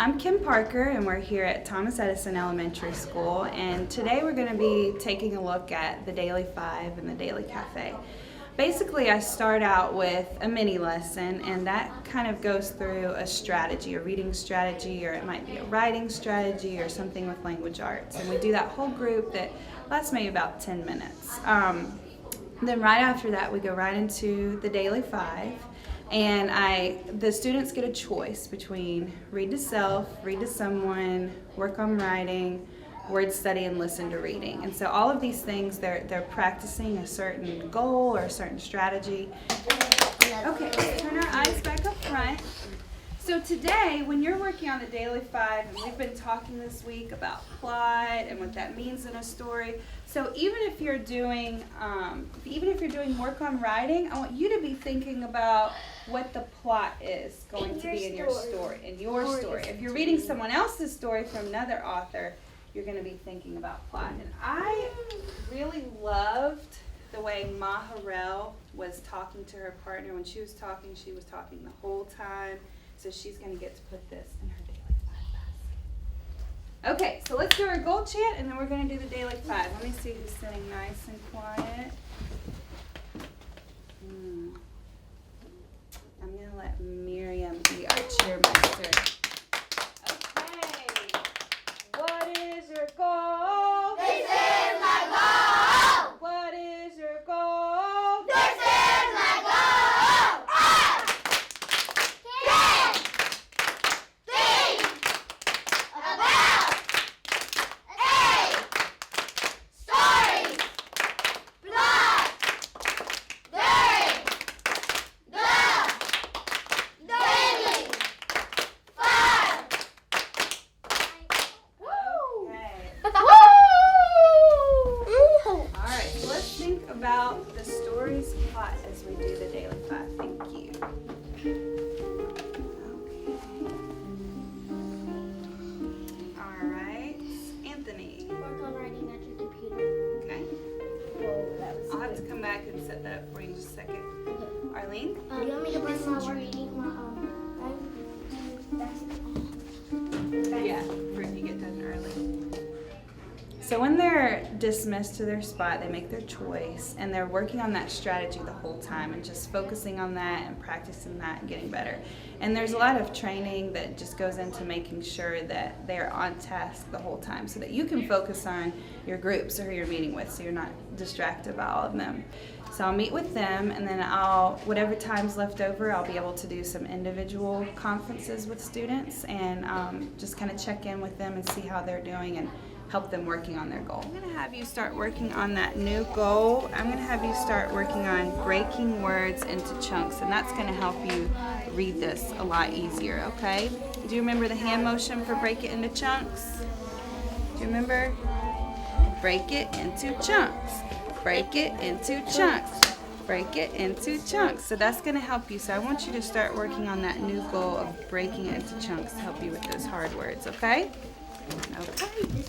I'm Kim Parker, and we're here at Thomas Edison Elementary School, and today we're going to be taking a look at the Daily 5 and the Daily Cafe. Basically, I start out with a mini lesson, and that kind of goes through a strategy, a reading strategy, or it might be a writing strategy, or something with language arts. And we do that whole group that lasts maybe about 10 minutes. Then right after that, we go right into the Daily 5. And the students get a choice between read to self, read to someone, work on writing, word study, and listen to reading. And so all of these things, they're practicing a certain goal or a certain strategy. Okay, let's turn our eyes back up front. So today, when you're working on the Daily 5, and we've been talking this week about plot and what that means in a story. So even if you're doing work on writing, I want you to be thinking about what the plot is going to be in your story. If you're reading someone else's story from another author, you're going to be thinking about plot. And I really loved the way Maharel was talking to her partner. When she was talking the whole time. So she's going to get to put this in her Daily 5 basket. Okay, so let's do our goal chant, and then we're going to do the Daily 5. Let me see who's sitting nice and quiet. I'm going to let Miriam be our cheermaster. Okay. What is your goal? This is my goal! What is your goal? This is my goal! About the story's plot as we do the Daily 5. Thank you. Okay. All right. Anthony. Work on writing at your computer. Okay. I'll have to come back and set that up for you in just a second. Arlene? Do you want me to bring my reading? Yeah, for if you get done early. So when they're dismissed to their spot, they make their choice, and they're working on that strategy the whole time and just focusing on that and practicing that and getting better. And there's a lot of training that just goes into making sure that they're on task the whole time so that you can focus on your groups or who you're meeting with so you're not distracted by all of them. So I'll meet with them, and then whatever time's left over, I'll be able to do some individual conferences with students and just kind of check in with them and see how they're doing and help them working on their goal. I'm going to have you start working on that new goal. I'm going to have you start working on breaking words into chunks, and that's going to help you read this a lot easier, okay? Do you remember the hand motion for break it into chunks? Do you remember? Break it into chunks. Break it into chunks. Break it into chunks. So that's going to help you. So I want you to start working on that new goal of breaking it into chunks to help you with those hard words, okay? Okay.